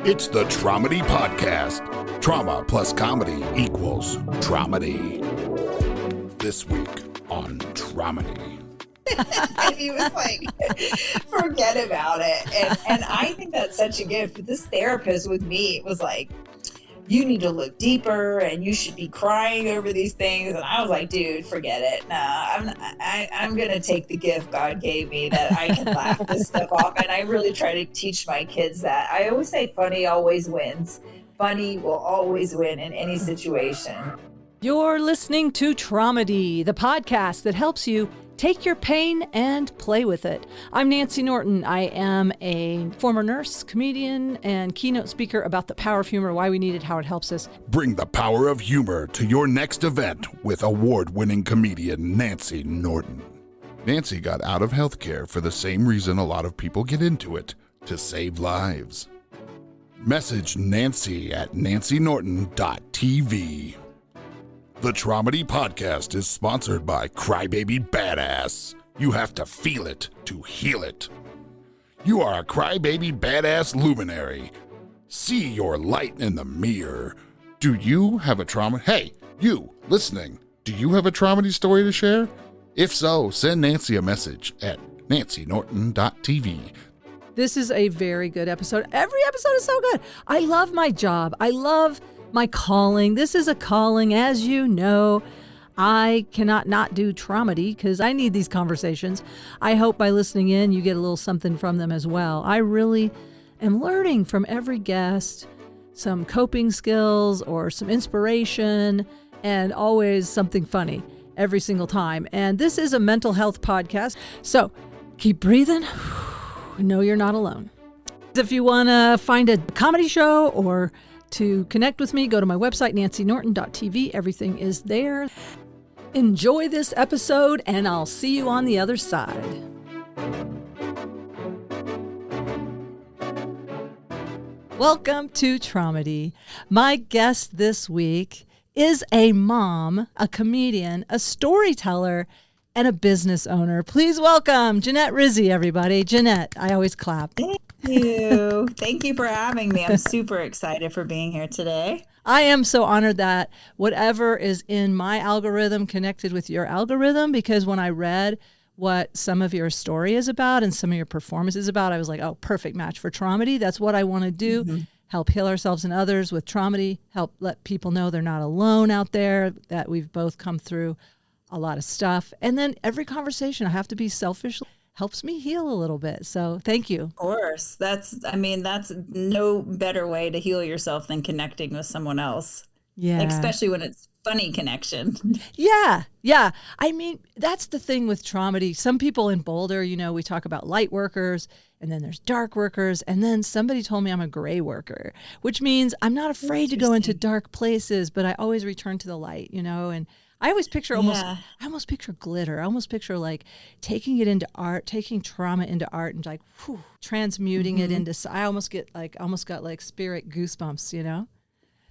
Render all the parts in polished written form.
It's the Traumedy Podcast. Trauma plus comedy equals Traumedy. This week on Traumedy. And he was like, forget about it. And I think that's such a gift. This therapist with me was like, you need to look deeper and you should be crying over these things. And I was like, dude, forget it. Nah, I'm going to take the gift God gave me that I can laugh this stuff off. And I really try to teach my kids that. I always say funny always wins. Funny will always win in any situation. You're listening to Traumedy, the podcast that helps you take your pain and play with it. I'm Nancy Norton. I am a former nurse, comedian, and keynote speaker about the power of humor, why we need it, how it helps us. Bring the power of humor to your next event with award-winning comedian Nancy Norton. Nancy got out of healthcare for the same reason a lot of people get into it, to save lives. Message Nancy at nancynorton.tv. The Traumedy Podcast is sponsored by Crybaby Badass. You have to feel it to heal it. You are a Crybaby Badass luminary. See your light in the mirror. Do you have a trauma? Hey, you listening, do you have a Traumedy story to share? If so, send Nancy a message at nancynorton.tv. This is a very good episode. Every episode is so good. I love my job. I love my calling. This is a calling, as you know. I cannot not do Traumedy because I need these conversations. I hope by listening in, you get a little something from them as well. I really am learning from every guest some coping skills or some inspiration and always something funny every single time. And this is a mental health podcast. So keep breathing. Know you're not alone. If you want to find a comedy show or to connect with me, go to my website, nancynorton.tv. Everything is there. Enjoy this episode, and I'll see you on the other side. Welcome to Traumedy. My guest this week is a mom, a comedian, a storyteller, and a business owner. Please welcome Jeannette Rizzi, everybody. Jeannette, I always clap. Thank you. Thank you for having me. I'm super excited for being here today. I am so honored that whatever is in my algorithm connected with your algorithm, because when I read what some of your story is about and some of your performance is about, I was like, oh, perfect match for Traumedy. That's what I want to do. Mm-hmm. Help heal ourselves and others with Traumedy, help let people know they're not alone out there, that we've both come through a lot of stuff. And then every conversation, I have to be selfish, helps me heal a little bit. So thank you. Of course. That's no better way to heal yourself than connecting with someone else. Yeah. Especially when it's funny connection. Yeah. Yeah. I mean, that's the thing with Traumedy. Some people in Boulder, we talk about light workers and then there's dark workers. And then somebody told me I'm a gray worker, which means I'm not afraid to go into dark places, but I always return to the light, and I always picture I almost picture glitter. I almost picture like taking it into art, taking trauma into art and like transmuting it into, I almost got like spirit goosebumps,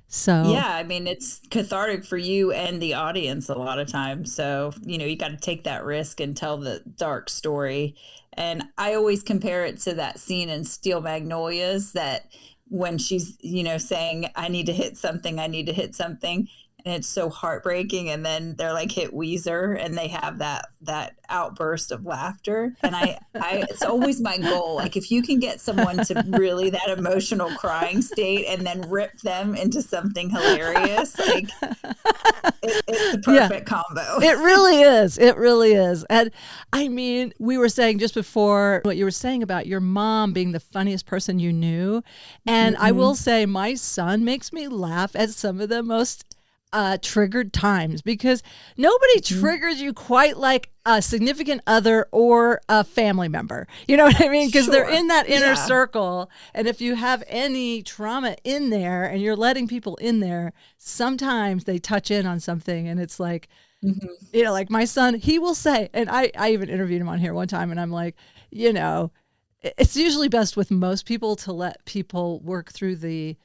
So yeah, I mean, it's cathartic for you and the audience a lot of times. So, you got to take that risk and tell the dark story. And I always compare it to that scene in Steel Magnolias that when she's, saying, I need to hit something. And it's so heartbreaking. And then they're like hit Weezer and they have that outburst of laughter. And I it's always my goal. Like if you can get someone to really that emotional crying state and then rip them into something hilarious, like it's the perfect combo. It really is. It really is. And I mean, we were saying just before what you were saying about your mom being the funniest person you knew. And I will say my son makes me laugh at some of the most triggered times because nobody triggers you quite like a significant other or a family member. You know what I mean? Because they're in that inner circle. And if you have any trauma in there and you're letting people in there, sometimes they touch in on something and it's like, like my son, he will say, and I even interviewed him on here one time and I'm like, it's usually best with most people to let people work through the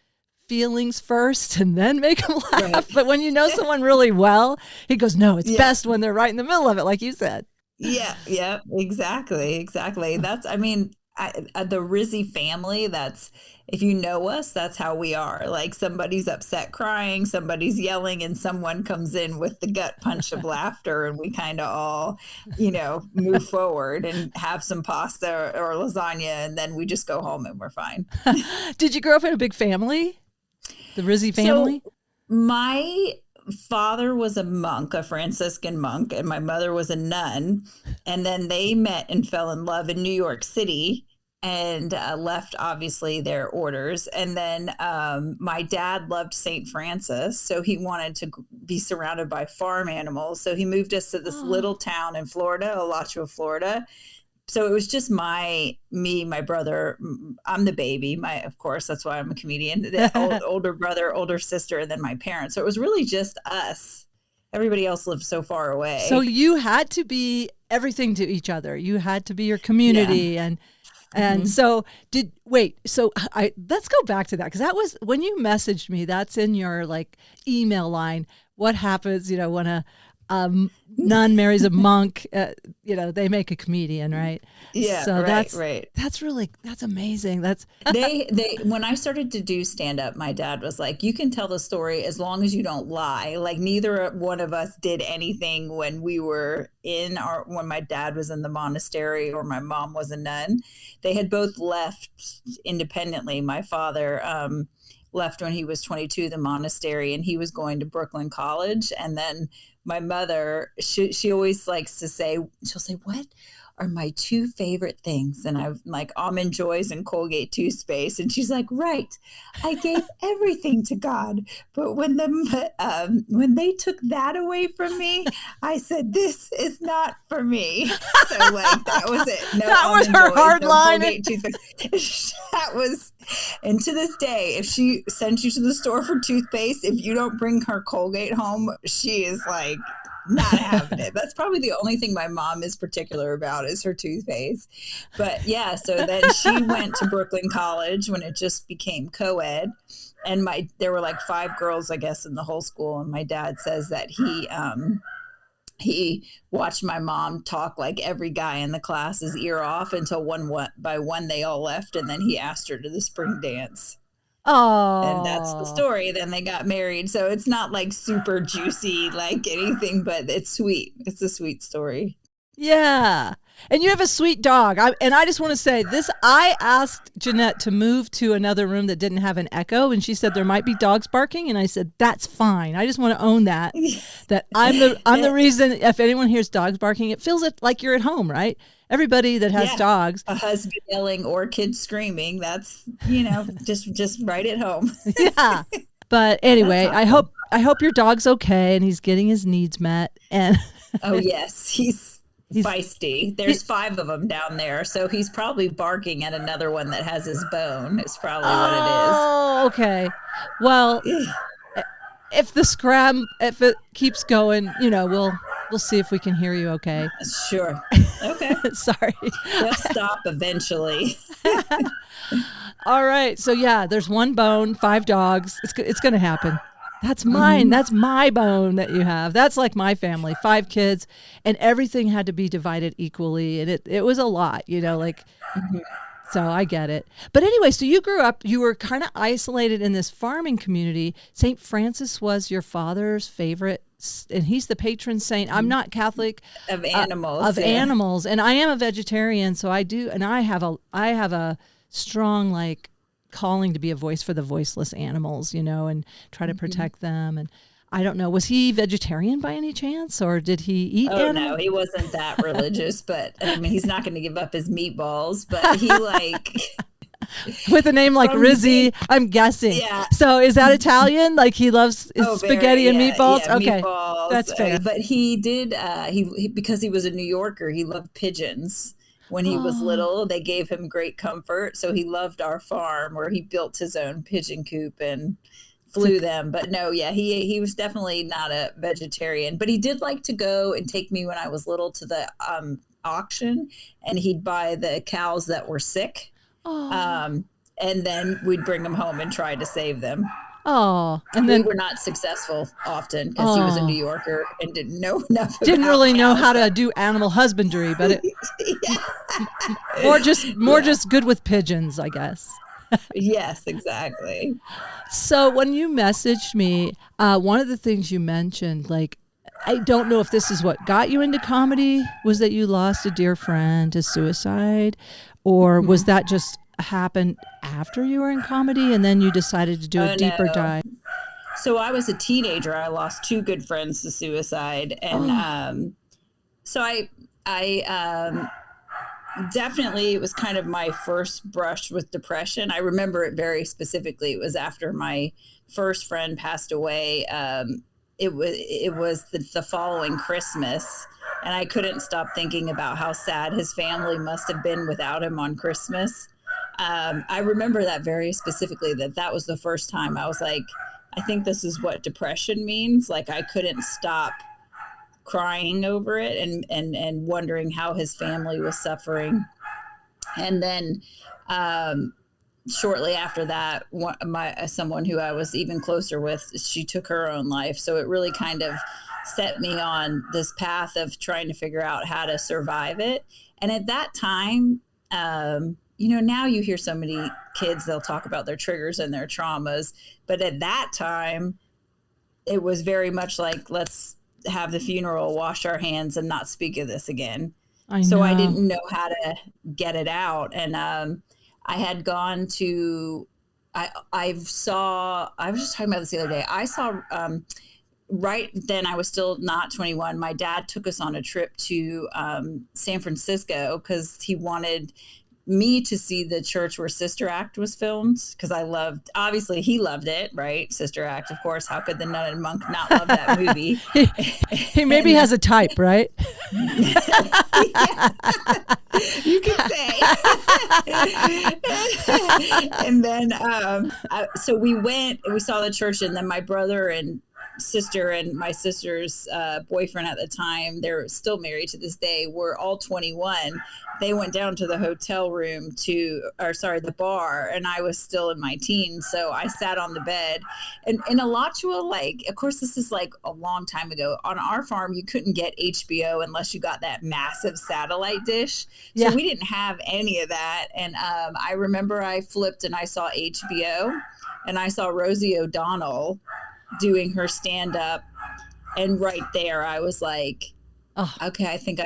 feelings first and then make them laugh. Right. But when you know someone really well, he goes, no, it's best when they're right in the middle of it, like you said. Yeah, exactly. That's, the Rizzi family, if you know us, that's how we are. Like somebody's upset crying, somebody's yelling, and someone comes in with the gut punch of laughter, and we kind of all, move forward and have some pasta or lasagna, and then we just go home and we're fine. Did you grow up in a big family? The Rizzi family? So my father was a monk, a Franciscan monk, and my mother was a nun. And then they met and fell in love in New York City and left, obviously, their orders. And then my dad loved St. Francis, so he wanted to be surrounded by farm animals. So he moved us to this little town in Florida, Alachua, Florida. So it was just my brother. I'm the baby. Of course, that's why I'm a comedian. The older brother, older sister, and then my parents. So it was really just us. Everybody else lived so far away. So you had to be everything to each other. You had to be your community, and so let's go back to that, because that was when you messaged me. That's in your email line. What happens, when a nun marries a monk, they make a comedian, right? Yeah. So right. That's amazing. That's they when I started to do stand up, my dad was like, you can tell the story as long as you don't lie. Like neither one of us did anything when we were when my dad was in the monastery or my mom was a nun. They had both left independently. My father left when he was 22, the monastery, and he was going to Brooklyn College. And then my mother, she always likes to say, she'll say, what are my two favorite things? And I'm like, Almond Joys and Colgate toothpaste. And she's like, right, I gave everything to God. But when they took that away from me, I said, this is not for me. So that was it. No, that was her hard line. That was, and to this day, if she sends you to the store for toothpaste, if you don't bring her Colgate home, she is like, not having it. That's probably the only thing my mom is particular about is her toothpaste. But yeah, so then she went to Brooklyn College when it just became co-ed. And there were 5 girls, I guess, in the whole school. And my dad says that he watched my mom talk every guy in the class's ear off until one by one they all left. And then he asked her to the spring dance. Oh, and that's the story. Then they got married. So it's not super juicy anything, but it's sweet. It's a sweet story. Yeah. And you have a sweet dog. I just want to say this. I asked Jeannette to move to another room that didn't have an echo. And she said there might be dogs barking. And I said, that's fine. I just want to own that I'm the reason if anyone hears dogs barking, it feels like you're at home, right? Everybody that has dogs, a husband yelling or kids screaming, that's, just right at home. Yeah. But anyway, awesome. I hope your dog's okay and he's getting his needs met. And oh yes, he's feisty. There's 5 of them down there, so he's probably barking at another one that has his bone. It's probably what it is. Oh, okay. Well, if it keeps going, we'll see if we can hear you. Okay. Sure. Okay. Sorry. They'll stop eventually. All right. So yeah, there's 1 bone, 5 dogs. It's going to happen. That's mine. Mm-hmm. That's my bone that you have. That's like my family, 5 kids, and everything had to be divided equally. And it was a lot, Mm-hmm. So I get it. But anyway, so you grew up, you were kind of isolated in this farming community. St. Francis was your father's favorite, and he's the patron saint. I'm not Catholic. Of animals. Animals. And I am a vegetarian, so I do, and I have a strong, calling to be a voice for the voiceless animals, and try to protect them. And I don't know, was he vegetarian by any chance, or did he eat animals? No, he wasn't that religious, but he's not going to give up his meatballs, but he with a name like Rizzi, I'm guessing. Yeah. So is that Italian? He loves spaghetti and meatballs? Yeah, okay. Meatballs. That's fair. But he did, he because he was a New Yorker, he loved pigeons. When he was little, they gave him great comfort. So he loved our farm where he built his own pigeon coop and flew them. But no, yeah, he was definitely not a vegetarian. But he did like to go and take me when I was little to the auction, and he'd buy the cows that were sick. And then we'd bring them home and try to save them. Oh, and then we were not successful often because he was a New Yorker and didn't know enough. Didn't really know how to do animal husbandry, but More just good with pigeons, I guess. Yes, exactly. So when you messaged me, one of the things you mentioned, like, I don't know if this is what got you into comedy, was that you lost a dear friend to suicide, or was that just happened after you were in comedy and then you decided to do a deeper dive? So I was a teenager. I lost two good friends to suicide. And so I definitely, it was kind of my first brush with depression. I remember it very specifically. It was after my first friend passed away. It was the following Christmas, and I couldn't stop thinking about how sad his family must have been without him on Christmas. I remember that very specifically, that was the first time I was like, I think this is what depression means. Like, I couldn't stop crying over it and wondering how his family was suffering. And then shortly after that, someone who I was even closer with, she took her own life. So it really kind of set me on this path of trying to figure out how to survive it. And at that time, now you hear so many kids, they'll talk about their triggers and their traumas. But at that time, it was very much like, let's have the funeral, wash our hands, and not speak of this again. So I didn't know how to get it out. And I had gone to, I was just talking about this the other day. I saw, right then, I was still not 21. My dad took us on a trip to San Francisco because he wanted me to see the church where Sister Act was filmed, because obviously he loved it, right? Sister Act, of course. How could the nun and monk not love that movie? He maybe has a type, right? Yeah, you can say. And then, so we went and we saw the church, and then my brother and sister and my sister's boyfriend at the time, they're still married to this day, were all 21. They went down to the hotel room the bar, and I was still in my teens. So I sat on the bed, and in Alachua, like, of course, this is like a long time ago. On our farm, you couldn't get HBO unless you got that massive satellite dish. So we didn't have any of that. And I remember I flipped and I saw HBO, and I saw Rosie O'Donnell doing her stand-up, and right there I was like, okay, I think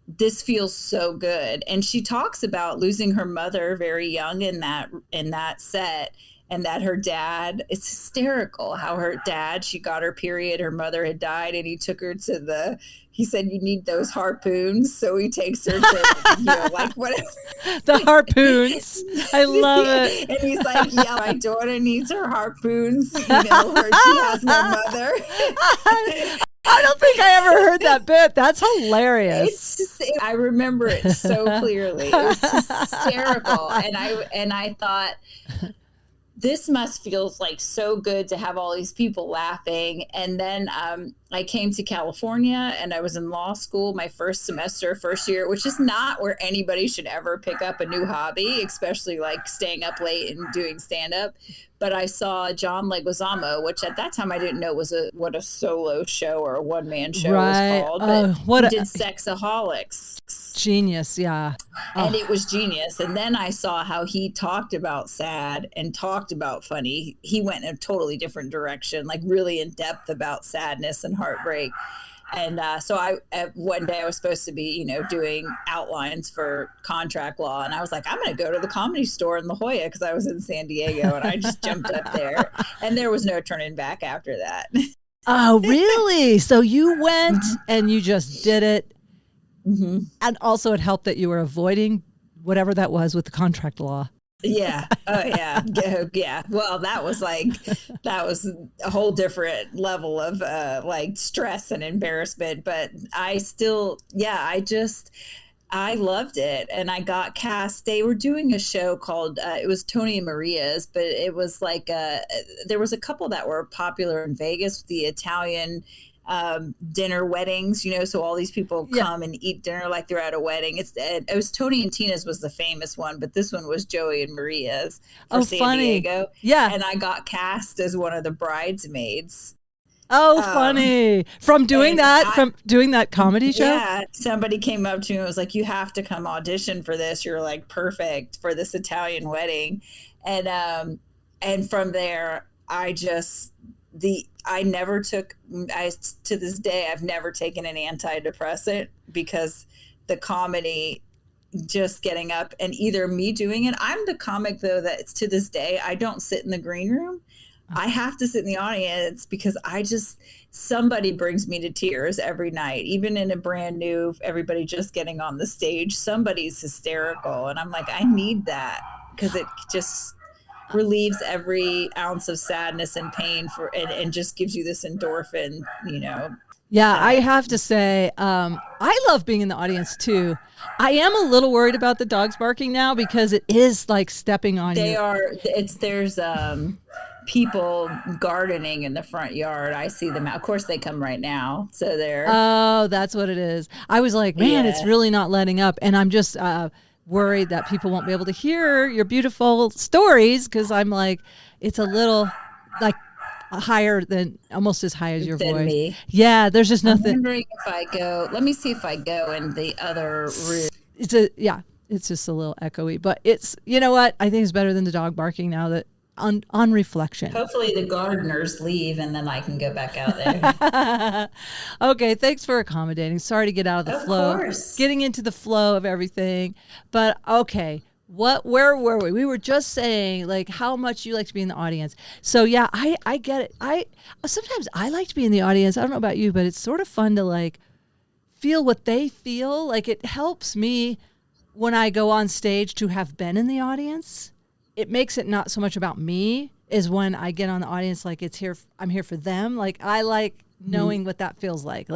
this feels so good. And she talks about losing her mother very young in that set, and that her dad, it's hysterical how her dad, she got her period, her mother had died, and he took her to he said, you need those harpoons. So he takes her to, like, whatever. The harpoons. I love it. And he's like, yeah, my daughter needs her harpoons. She has no mother. I don't think I ever heard that bit. That's hilarious. I remember it so clearly. It was hysterical. And I thought, this must feel like so good to have all these people laughing. And then I came to California, and I was in law school my first year, which is not where anybody should ever pick up a new hobby, especially like staying up late and doing stand-up. But I saw John Leguizamo, which at that time I didn't know was what a solo show or a one-man show was called. But he did Sexaholics. Genius, yeah. And it was genius. And then I saw how he talked about sad and talked about funny. He went in a totally different direction, like really in depth about sadness and heartbreak. And so one day I was supposed to be, doing outlines for contract law. And I was like, I'm going to go to the Comedy Store in La Jolla, because I was in San Diego, and I just jumped up there. And there was no turning back after that. Oh, really? So you went and you just did it. Mm-hmm. And also it helped that you were avoiding whatever that was with the contract law. Yeah. Oh, yeah. Yeah. Well, that was a whole different level of like stress and embarrassment. But I loved it. And I got cast. They were doing a show called, it was Tony and Maria's, but it was like, there was a couple that were popular in Vegas, the Italian dinner weddings, so all these people come and eat dinner like they're at a wedding. It was Tony and Tina's was the famous one, but this one was Joey and Maria's for San Diego. Yeah. And I got cast as one of the bridesmaids. Oh, funny. From doing that comedy show? Yeah, somebody came up to me and was like, you have to come audition for this. You're like perfect for this Italian wedding. And from there, I never took, to this day, I've never taken an antidepressant because the comedy, just getting up and either me doing it. I'm the comic though, that it's to this day, I don't sit in the green room. I have to sit in the audience because somebody brings me to tears every night, even in a brand new, everybody just getting on the stage, somebody's hysterical. And I'm like, I need that because it just relieves every ounce of sadness and pain and just gives you this endorphin, Yeah, I have to say, I love being in the audience too. I am a little worried about the dogs barking now because it is like stepping on you. There's people gardening in the front yard. I see them. Of course, they come right now. So they're. Oh, that's what it is. I was like, man, It's really not letting up. And I'm just worried that people won't be able to hear your beautiful stories because I'm like, it's a little like higher than, almost as high as your voice. Me. Yeah, there's just nothing. I'm wondering if I go, let me see if I go in the other room. It's just a little echoey, but it's, you know what? I think it's better than the dog barking now that on reflection. Hopefully the gardeners leave and then I can go back out there. Okay, thanks for accommodating. Sorry to get out of the flow. Of course. Getting into the flow of everything. But okay, where were we? We were just saying like how much you like to be in the audience. So yeah, I get it. Sometimes I like to be in the audience. I don't know about you, but it's sort of fun to like feel what they feel. Like it helps me when I go on stage to have been in the audience. It makes it not so much about me is when I get on the audience, like I'm here for them. Like I like knowing what that feels like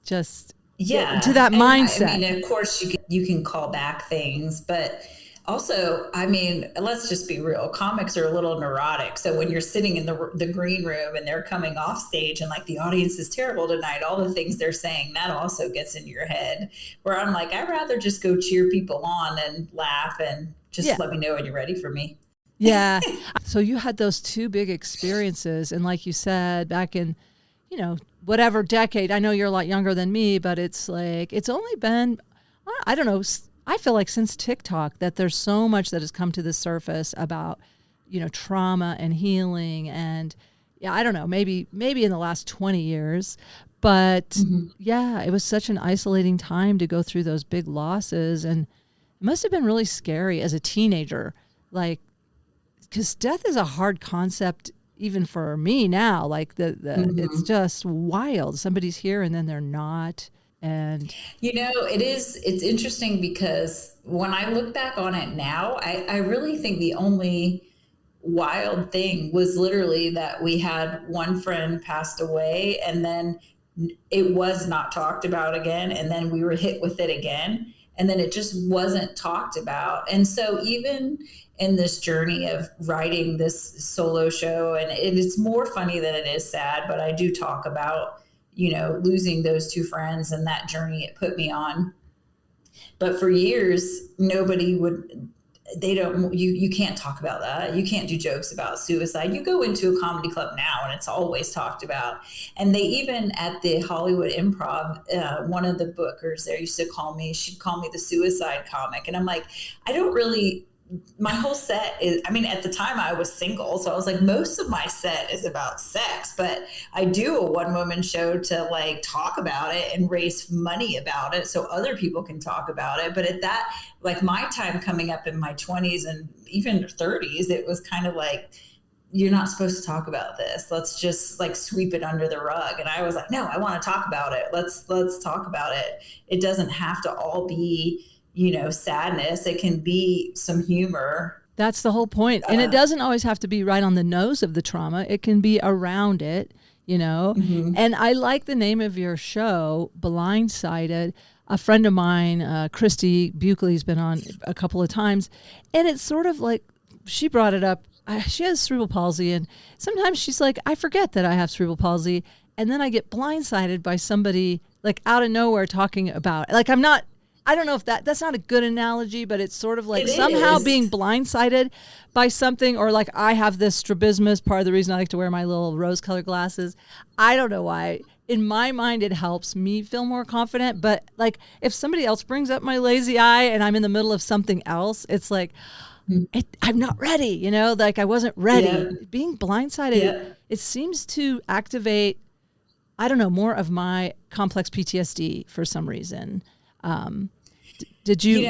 just to that mindset. I mean, of course you can call back things, but also, I mean, let's just be real. Comics are a little neurotic. So when you're sitting in the green room and they're coming off stage and like the audience is terrible tonight, all the things they're saying, that also gets into your head where I'm like, I'd rather just go cheer people on and laugh and just let me know when you're ready for me. Yeah. So you had those two big experiences. And like you said, back in, whatever decade, I know you're a lot younger than me, but it's like, it's only been, I don't know, I feel like since TikTok that there's so much that has come to the surface about, trauma and healing. And yeah, I don't know, maybe in the last 20 years, but yeah, it was such an isolating time to go through those big losses. And it must have been really scary as a teenager, like, because death is a hard concept even for me now. Like it's just wild. Somebody's here and then they're not. And it's interesting because when I look back on it now, I really think the only wild thing was literally that we had one friend passed away and then it was not talked about again. And then we were hit with it again. And then it just wasn't talked about. And so even in this journey of writing this solo show, and it's more funny than it is sad, but I do talk about, losing those two friends and that journey it put me on. But for years, you can't talk about that. You can't do jokes about suicide. You go into a comedy club now and it's always talked about. And they even at the Hollywood Improv, one of the bookers there she'd call me the suicide comic. And I'm like, my whole set is, at the time I was single. So I was like, most of my set is about sex, but I do a one-woman show to like talk about it and raise money about it so other people can talk about it. But at that, like my time coming up in my 20s and even 30s, it was kind of like, you're not supposed to talk about this. Let's just like sweep it under the rug. And I was like, no, I want to talk about it. Let's talk about it. It doesn't have to all be, sadness. It can be some humor. That's the whole point. And it doesn't always have to be right on the nose of the trauma. It can be around it, And I like the name of your show, Blindsided. A friend of mine, Christy Buckley's been on a couple of times. And it's sort of like, she brought it up. She has cerebral palsy. And sometimes she's like, I forget that I have cerebral palsy. And then I get blindsided by somebody like out of nowhere talking about, like, I don't know if that's not a good analogy, but it's sort of like It somehow is. being blindsided by something, or like I have this strabismus, part of the reason I like to wear my little rose-colored glasses. I don't know why. In my mind, it helps me feel more confident. But like if somebody else brings up my lazy eye and I'm in the middle of something else, it's like, I'm not ready, you know, like I wasn't ready. Yep. Being blindsided, Yep. it seems to activate, I don't know, more of my complex PTSD for some reason. Did you,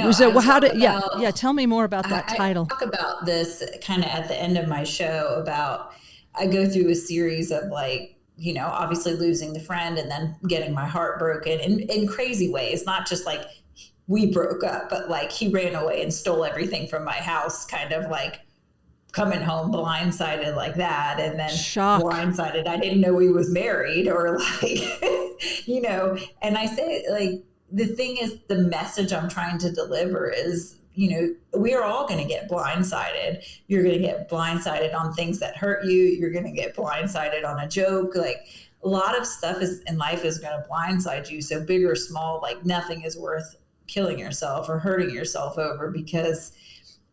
tell me more about that title. I talk about this kind of at the end of my show about, I go through a series of like, you know, obviously losing the friend and then getting my heart broken in crazy ways, not just like we broke up, but like he ran away and stole everything from my house, kind of like coming home blindsided like that. And then Shock. blindsided, I didn't know he was married, or like, you know, and I say like, the thing is, the message I'm trying to deliver is, you know, we are all going to get blindsided. You're going to get blindsided on things that hurt you. You're going to get blindsided on a joke. Like a lot of stuff is in life is going to blindside you. So big or small, like nothing is worth killing yourself or hurting yourself over, because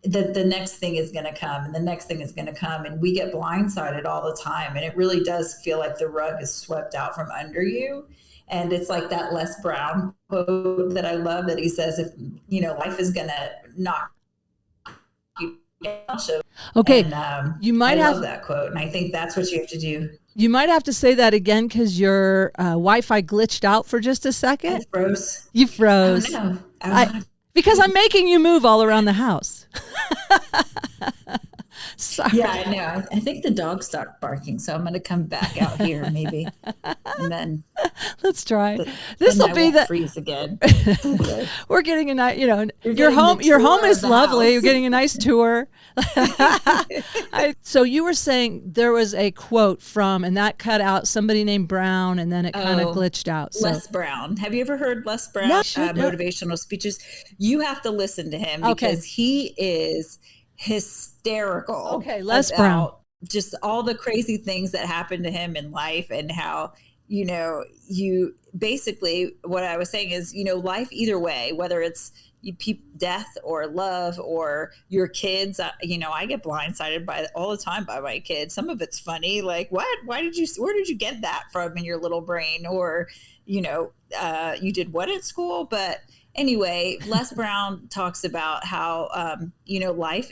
the next thing is going to come and the next thing is going to come. And we get blindsided all the time. And it really does feel like the rug is swept out from under you. And it's like that Les Brown quote that I love, that he says, if, you know, life is going to knock you down. So, okay. And, you might love that quote. And I think that's what you have to do. You might have to say that again, because your Wi-Fi glitched out for just a second. I froze. You froze. I don't know. Because I'm making you move all around the house. Sorry. Yeah, I know. I think the dog stopped barking, so I'm going to come back out here maybe, and then let's try. This will be the freeze again. We're getting a nice, you know, your home is lovely. House. You're getting a nice tour. So you were saying there was a quote from, and that cut out, somebody named Brown, and then it kind of glitched out. So. Les Brown. Have you ever heard Les Brown motivational speeches? You have to listen to him because he is hysterical. Okay, Les Brown. Just all the crazy things that happened to him in life, and how, you know, you basically, what I was saying is, you know, life either way, whether it's death or love or your kids, you know, I get blindsided all the time by my kids. Some of it's funny, like, where did you get that from in your little brain? Or, you know, you did what at school? But anyway, Les Brown talks about how, you know, life,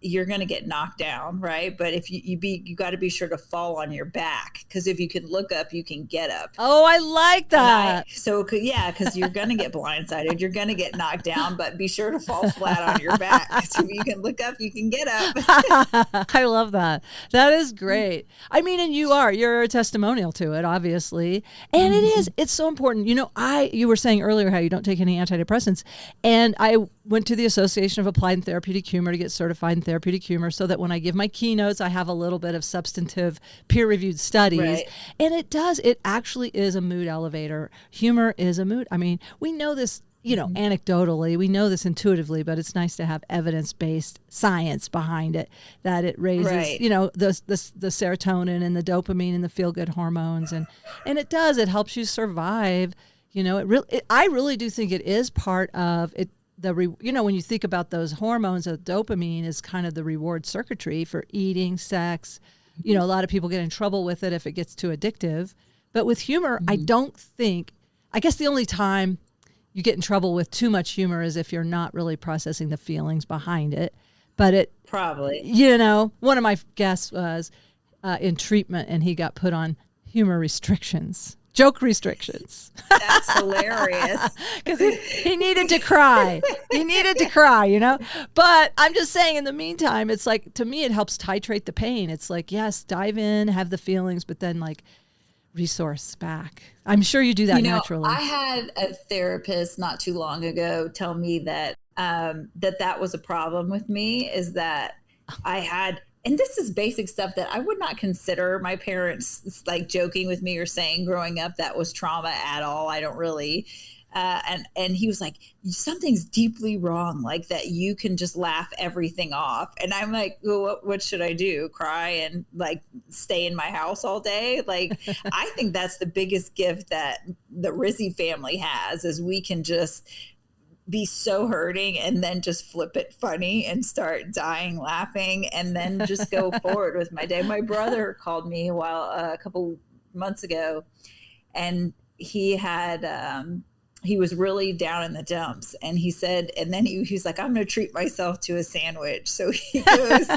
you're going to get knocked down, right? But if you got to be sure to fall on your back, because if you can look up, you can get up. Oh, I like that. Because you're going to get blindsided, you're going to get knocked down, but be sure to fall flat on your back. So if you can look up, you can get up. I love that. That is great. I mean, and you're a testimonial to it, obviously. And it's so important. You know, you were saying earlier how you don't take any antidepressants, and I went to the Association of Applied and Therapeutic Humor to get certified in therapeutic humor, so that when I give my keynotes, I have a little bit of substantive peer-reviewed studies. Right. And it actually is a mood elevator. Humor is a mood. I mean, we know this, you know, anecdotally, we know this intuitively, but it's nice to have evidence-based science behind it, that it raises, you know, the serotonin and the dopamine and the feel-good hormones. And it helps you survive. You know, I really do think it is part of it. You know, when you think about those hormones, dopamine is kind of the reward circuitry for eating, sex. You know, a lot of people get in trouble with it if it gets too addictive. But with humor, I guess the only time you get in trouble with too much humor is if you're not really processing the feelings behind it. But it probably, you know, one of my guests was in treatment, and he got put on humor restrictions. Joke restrictions. That's hilarious. Because he needed to cry. He needed to cry, you know? But I'm just saying, in the meantime, it's like, to me, it helps titrate the pain. It's like, yes, dive in, have the feelings, but then like resource back. I'm sure you do that naturally. I had a therapist not too long ago tell me that that was a problem with me, is that I had, and this is basic stuff that I would not consider my parents like joking with me or saying growing up that was trauma at all. I don't really. And he was like, something's deeply wrong, like that you can just laugh everything off. And I'm like, well, what should I do? Cry and like stay in my house all day? Like, I think that's the biggest gift that the Rizzi family has, is we can just be so hurting and then just flip it funny and start dying laughing and then just go forward with my day. My brother called me a couple months ago, and he was really down in the dumps, and he said, and then he's like, I'm going to treat myself to a sandwich. So he goes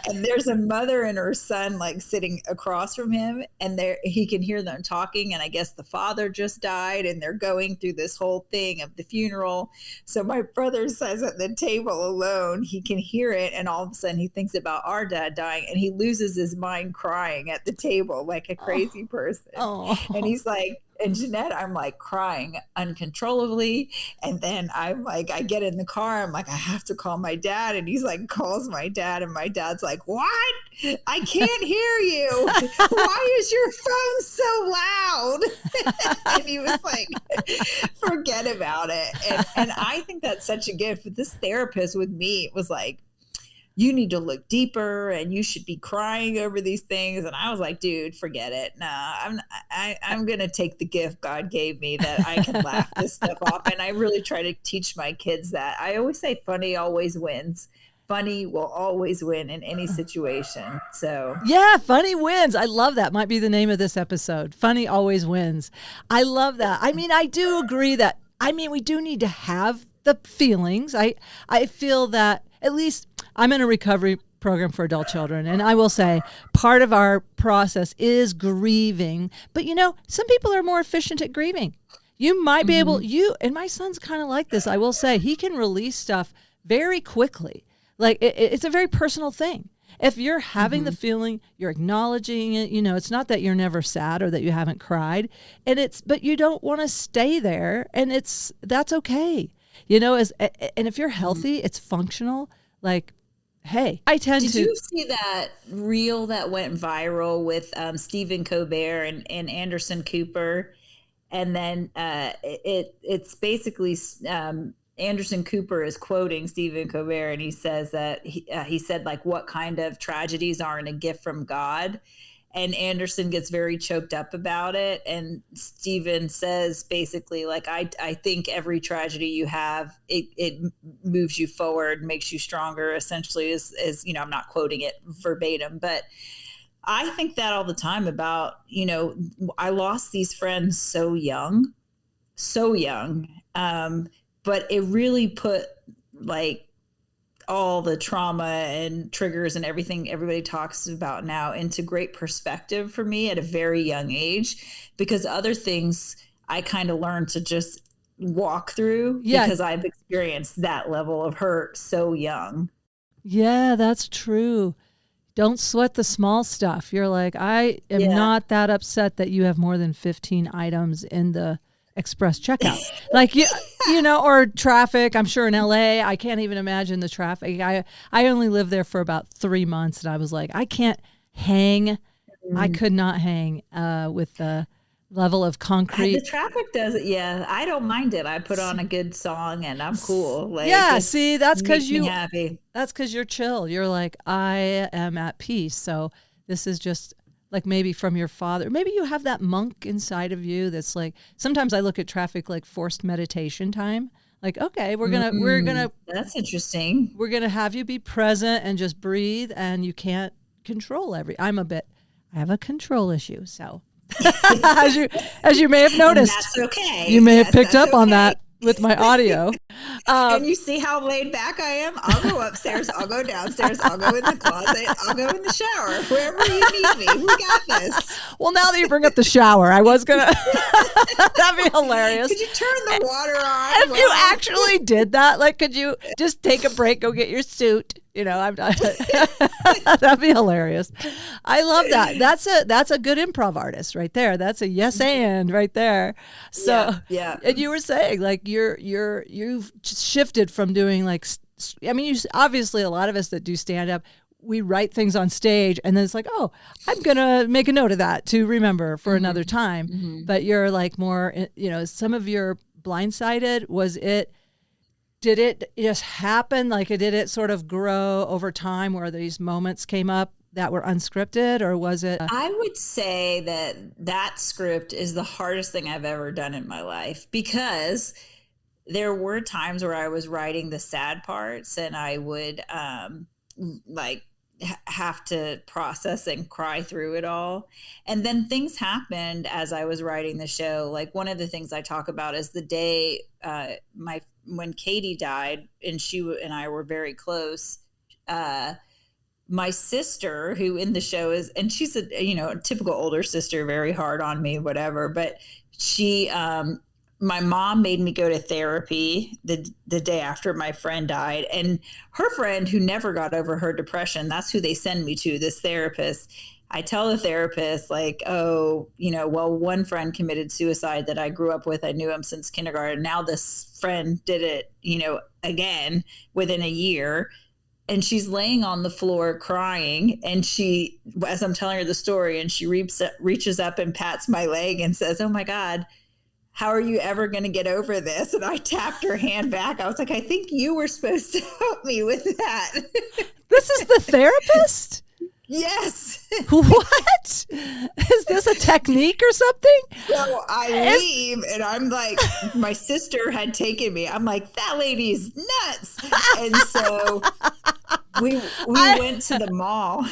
and there's a mother and her son like sitting across from him, and he can hear them talking. And I guess the father just died and they're going through this whole thing of the funeral. So my brother says at the table alone, he can hear it. And all of a sudden he thinks about our dad dying, and he loses his mind crying at the table like a crazy person. And he's like, and Jeannette, I'm like crying uncontrollably. And then I'm like, I get in the car. I'm like, I have to call my dad. And he's like, calls my dad. And my dad's like, what? I can't hear you. Why is your phone so loud? And he was like, forget about it. And I think that's such a gift. But this therapist with me was like, you need to look deeper and you should be crying over these things. And I was like, dude, forget it. Nah, I'm going to take the gift God gave me that I can laugh this stuff off. And I really try to teach my kids that. I always say funny always wins. Funny will always win in any situation. So yeah, funny wins. I love that. Might be the name of this episode. Funny always wins. I love that. I mean, I do agree that, we do need to have the feelings. I feel that, at least I'm in a recovery program for adult children, and I will say part of our process is grieving. But some people are more efficient at grieving. You might be able, and my son's kind of like this. I will say he can release stuff very quickly. Like it's a very personal thing. If you're having the feeling, you're acknowledging it. It's not that you're never sad or that you haven't cried, but you don't want to stay there, and that's okay. And if you're healthy, it's functional. Like, hey, Did you see that reel that went viral with Stephen Colbert and Anderson Cooper? And then it's basically Anderson Cooper is quoting Stephen Colbert, and he says that he said, like, what kind of tragedies aren't a gift from God? And Anderson gets very choked up about it. And Stephen says basically, like, I think every tragedy you have, it moves you forward, makes you stronger, essentially, is I'm not quoting it verbatim, but I think that all the time about, I lost these friends so young. But it really put like all the trauma and triggers and everything everybody talks about now into great perspective for me at a very young age, because other things I kind of learned to just walk through because I've experienced that level of hurt so young. Yeah, that's true. Don't sweat the small stuff. You're like, I am not that upset that you have more than 15 items in the express checkout. Like, or traffic. I'm sure in LA, I can't even imagine the traffic. I only lived there for about 3 months, and I was like, I can't hang. I could not hang with the level of concrete. The traffic does it. Yeah, I don't mind it. I put on a good song and I'm cool. Like, see, that's because happy. That's because you're chill. You're like, I am at peace. So this is just like maybe from your father. Maybe you have that monk inside of you that's like, sometimes I look at traffic like forced meditation time. Like, okay, we're gonna that's interesting. We're gonna have you be present and just breathe, and you can't control I have a control issue. So as you may have noticed, and that's okay. You may have picked up on that with my audio. And you see how laid back I am? I'll go upstairs, I'll go downstairs, I'll go in the closet, I'll go in the shower, wherever you need me. We got this. Well, now that you bring up the shower, I was going to, that'd be hilarious. Could you turn the water on? If you actually did that, like, could you just take a break, go get your suit? I'm not, that'd be hilarious. I love that. That's a good improv artist right there. That's a yes and right there. So yeah. And you were saying like you've shifted from doing like, obviously a lot of us that do stand up, we write things on stage and then it's like, oh, I'm going to make a note of that to remember for another time. Mm-hmm. But you're like more, some of your Blindsided, did it just happen? Like, did it sort of grow over time where these moments came up that were unscripted, or was it? I would say that script is the hardest thing I've ever done in my life, because there were times where I was writing the sad parts and I would like have to process and cry through it all. And then things happened as I was writing the show. Like one of the things I talk about is the day when Katie died, and she and I were very close. My sister, who in the show is, and she's a typical older sister, very hard on me, whatever. But she, my mom made me go to therapy the day after my friend died, and her friend who never got over her depression, that's who they send me to, this therapist. I tell the therapist, like, oh, well, one friend committed suicide that I grew up with. I knew him since kindergarten. Now this friend did it, again within a year. And she's laying on the floor crying. And she, as I'm telling her the story, and she reaches up and pats my leg and says, oh my God, how are you ever going to get over this? And I tapped her hand back. I was like, I think you were supposed to help me with that. This is the therapist? Yes. What? Is this a technique or something? So I leave and I'm like, my sister had taken me. I'm like, that lady's nuts. And so we went to the mall.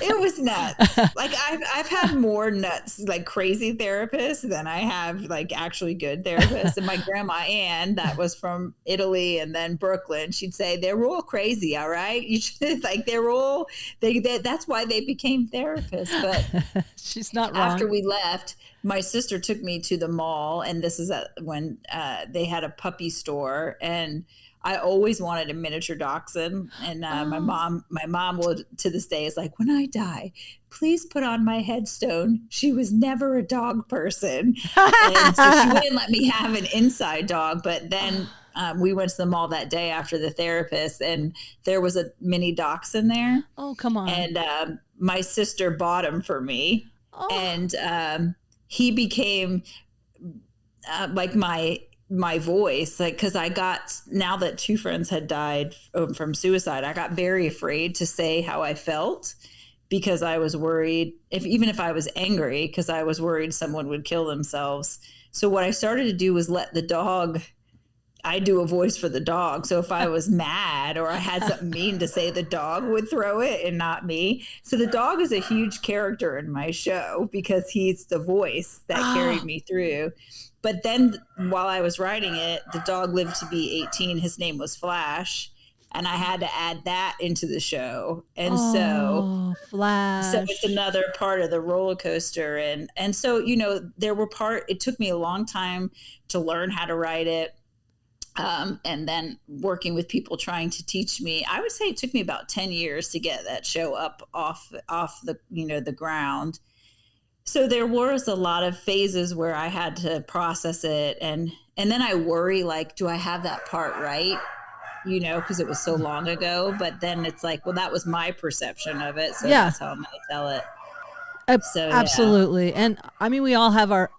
It was nuts. Like I've had more nuts, like crazy therapists than I have like actually good therapists. And my grandma Ann, that was from Italy and then Brooklyn, she'd say they're all crazy. All right, you should, like that's why they became therapists. But she's not wrong. After we left, my sister took me to the mall, and this is when they had a puppy store, and I always wanted a miniature dachshund. And my mom will, to this day, is like, when I die, please put on my headstone, she was never a dog person. And so she wouldn't let me have an inside dog. But then we went to the mall that day after the therapist, and there was a mini dachshund there. Oh, come on. And my sister bought him for me. Oh. And he became like my voice, like, because now that two friends had died from suicide, I got very afraid to say how I felt, because I was worried even if I was angry, because I was worried someone would kill themselves. So what I started to do was let the dog, I do a voice for the dog. So if I was mad or I had something mean to say, the dog would throw it and not me. So the dog is a huge character in my show because he's the voice that carried me through. But then while I was writing it, the dog lived to be 18. His name was Flash. And I had to add that into the show. And so it's another part of the roller coaster. And so, it took me a long time to learn how to write it. And then working with people trying to teach me, I would say it took me about 10 years to get that show up off the, the ground. So there was a lot of phases where I had to process it. And then I worry, like, do I have that part right? Because it was so long ago. But then it's like, well, that was my perception of it. So that's how I'm going to tell it. Absolutely. Yeah. And I mean, we all have our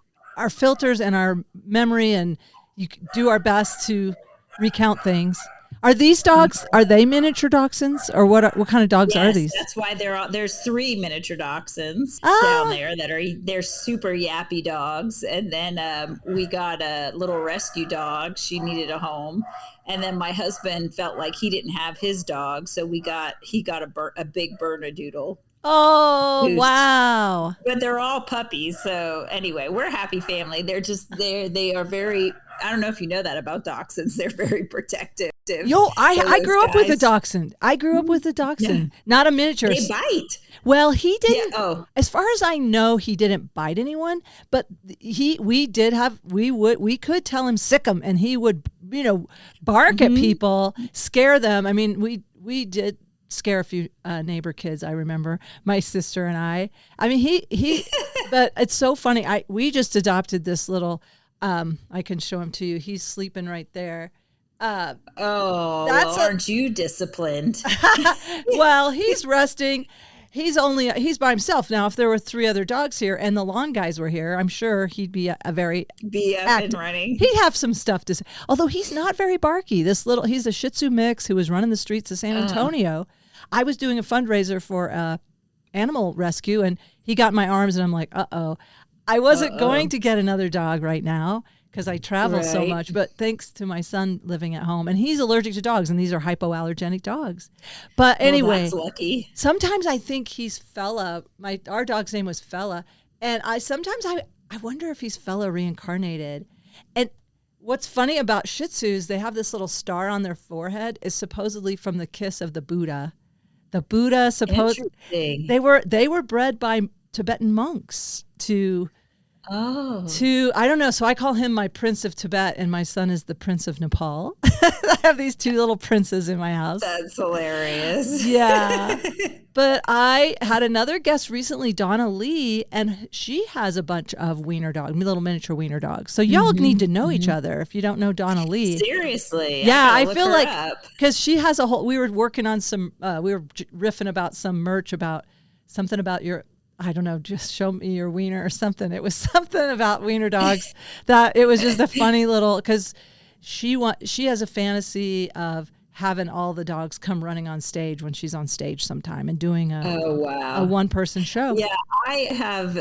filters and our memory, and you do our best to recount things. Are these dogs, are they miniature dachshunds, or what kind of dogs are these? That's why there's 3 miniature dachshunds down there they're super yappy dogs. And then we got a little rescue dog. She needed a home. And then my husband felt like he didn't have his dog. So he got a big Bernedoodle. Oh, wow. But they're all puppies. So anyway, we're a happy family. They are very, I don't know if you know that about dachshunds. They're very protective. I grew up with a dachshund. Not a miniature. They bite. Well, he didn't. Yeah, as far as I know, he didn't bite anyone. But we could tell him sick him, and he would, bark at people, scare them. I mean, we did scare a few neighbor kids. I remember my sister and I. I mean, he. But it's so funny. We just adopted this little. I can show him to you. He's sleeping right there. Aren't you disciplined? Well, he's resting. He's by himself now. If there were 3 other dogs here and the lawn guys were here, I'm sure he'd be up and running. He'd have some stuff to say. Although he's not very barky. He's a Shih Tzu mix who was running the streets of San Antonio. I was doing a fundraiser for animal rescue, and he got in my arms, and I'm like, I wasn't going to get another dog right now, because I travel so Right. much, but thanks to my son living at home, and he's allergic to dogs, and these are hypoallergenic dogs. But Well, anyway, that's lucky. sometimes I think he's Fella. Our dog's name was Fella, and I wonder if he's Fella reincarnated. And what's funny about Shih Tzus, they have this little star on their forehead, is supposedly from the kiss of the Buddha. The Buddha Interesting. they were bred by Tibetan monks to I don't know. So I call him my Prince of Tibet, and my son is the Prince of Nepal. I have these two little princes in my house. That's hilarious. Yeah. But I had another guest recently, Donna Lee, and she has a bunch of wiener dogs, little miniature wiener dogs. So y'all need to know each other if you don't know Donna Lee. Seriously. Yeah, I look feel her like up. because she has a whole. We were working on some. We were riffing about some merch about something about your. I don't know. Just show me your wiener or something. It was something about wiener dogs that it was just a funny little because she has a fantasy of having all the dogs come running on stage when she's on stage sometime and doing a one-person show. Yeah, I have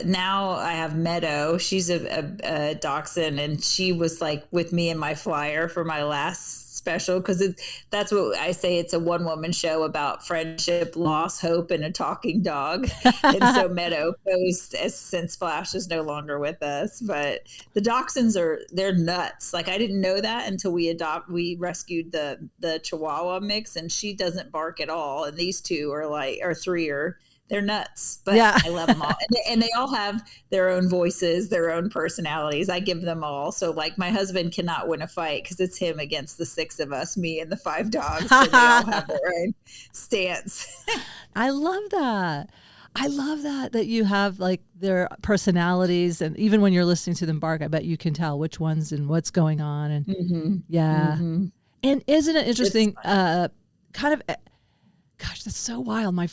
now I have Meadow. She's a dachshund, and she was like with me in my flyer for my last special because that's what I say. It's a one-woman show about friendship, loss, hope, and a talking dog. And so Meadow posed since Flash is no longer with us. But the dachshunds they're nuts. Like I didn't know that until we rescued the Chihuahua mix, and she doesn't bark at all. And these two they're nuts, but yeah. I love them all. And they all have their own voices, their own personalities. I give them all. So like my husband cannot win a fight because it's him against the 6 of us, me and the 5 dogs. So they all have their own stance. I love that. That you have like their personalities, and even when you're listening to them bark, I bet you can tell which ones and what's going on. And and isn't it interesting? Kind of. Gosh, that's so wild. My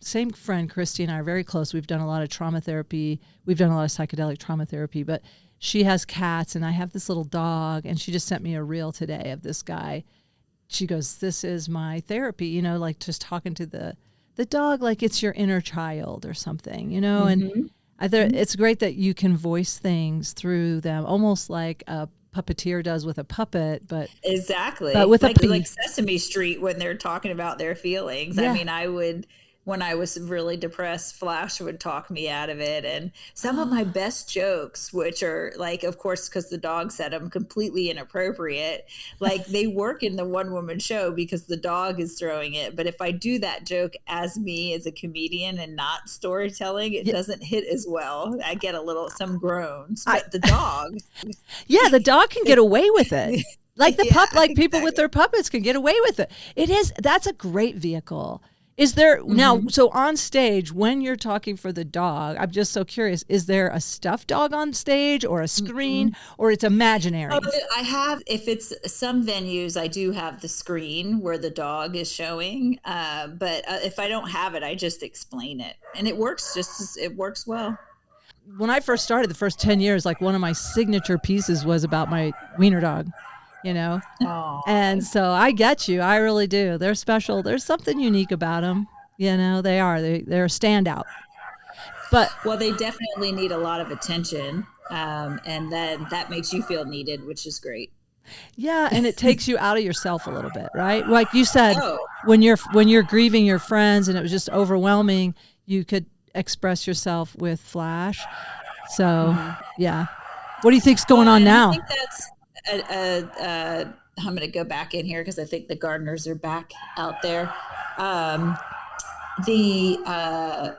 same friend, Christy, and I are very close. We've done a lot of trauma therapy. We've done a lot of psychedelic trauma therapy, but she has cats, and I have this little dog, and she just sent me a reel today of this guy. She goes, this is my therapy, like just talking to the dog like it's your inner child or something, and it's great that you can voice things through them, almost like a puppeteer does with a puppet, but exactly, but with like Sesame Street when they're talking about their feelings. Yeah. I mean, I would, when I was really depressed, Flash would talk me out of it. And some of my best jokes, which are like, of course, because the dog said them, completely inappropriate, like they work in the one-woman show because the dog is throwing it. But if I do that joke as me as a comedian and not storytelling, it doesn't hit as well. I get some groans, but the dog. Yeah, the dog can get away with it. Like people with their puppets can get away with it. That's a great vehicle. Is there now, so on stage, when you're talking for the dog, I'm just so curious, is there a stuffed dog on stage or a screen or it's imaginary? I have, if it's some venues, I do have the screen where the dog is showing. But if I don't have it, I just explain it. And it works it works well. When I first started, the first 10 years, like one of my signature pieces was about my wiener dog. Aww. And so I get you. I really do. They're special. There's something unique about them. They are. They're a standout. Well, they definitely need a lot of attention. And then that makes you feel needed, which is great. Yeah. And it takes you out of yourself a little bit, right? Like you said, when you're grieving your friends and it was just overwhelming, you could express yourself with Flash. So, yeah. What do you think's going on now? I think that's I'm going to go back in here because I think the gardeners are back out there. The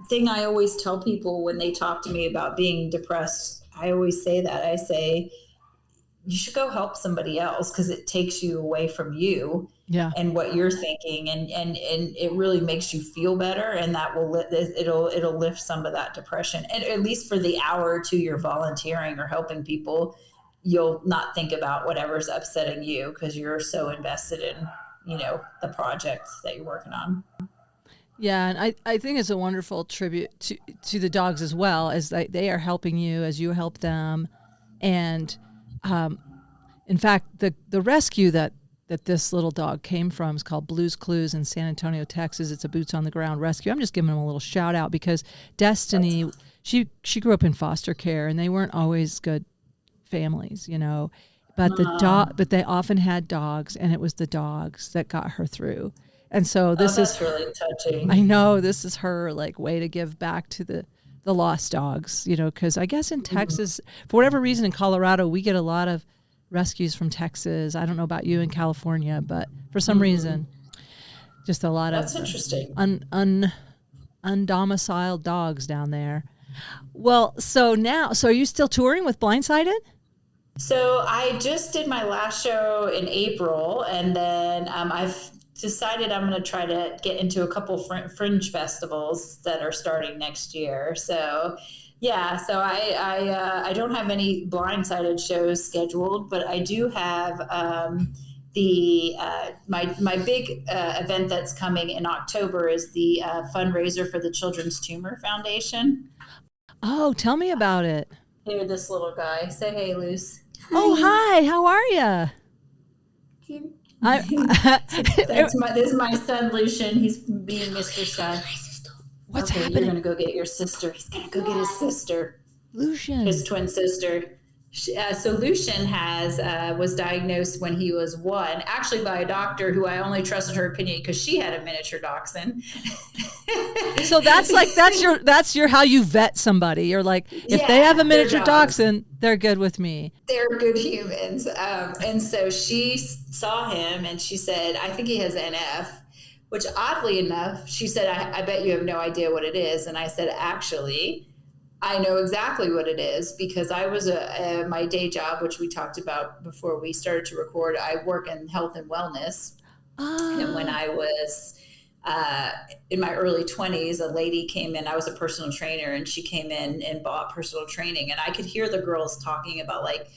thing I always tell people when they talk to me about being depressed, I always say that. I say, you should go help somebody else because it takes you away from you and what you're thinking. And it really makes you feel better. And that it'll lift some of that depression. And at least for the hour or two you're volunteering or helping people, you'll not think about whatever's upsetting you because you're so invested in, the project that you're working on. Yeah. And I think it's a wonderful tribute to the dogs as well, as they are helping you as you help them. And in fact, the rescue that this little dog came from is called Blues Clues in San Antonio, Texas. It's a boots on the ground rescue. I'm just giving them a little shout out because Destiny, she grew up in foster care and they weren't always good families, but but they often had dogs, and it was the dogs that got her through. And so that's really touching. I know this is her like way to give back to the lost dogs, because I guess in Texas, for whatever reason, in Colorado, we get a lot of rescues from Texas. I don't know about you in California, but for some reason, just a lot that's of interesting. undomiciled dogs down there. Well, so are you still touring with Blindsided? So I just did my last show in April, and then I've decided I'm going to try to get into a couple fringe festivals that are starting next year. So yeah, so I don't have any Blindsided shows scheduled, but I do have my big event that's coming in October is the fundraiser for the Children's Tumor Foundation. Oh, tell me about it. Here, this little guy. Say hey, Luce. Oh, hi. How are you? This is my son, Lucian. He's being Mr. Shy. What's happening? You're going to go get your sister. He's going to go get his sister. Lucian. His twin sister. So Lucian was diagnosed when he was 1, actually by a doctor who I only trusted her opinion because she had a miniature dachshund. So that's your how you vet somebody. You're like, if they have a miniature dachshund, they're good with me. They're good humans. And so she saw him and she said, I think he has NF, which oddly enough, she said, I bet you have no idea what it is. And I said, actually, I know exactly what it is because I was my day job, which we talked about before we started to record. I work in health and wellness. Oh. And when I was in my early 20s, a lady came in. I was a personal trainer, and she came in and bought personal training. And I could hear the girls talking about like,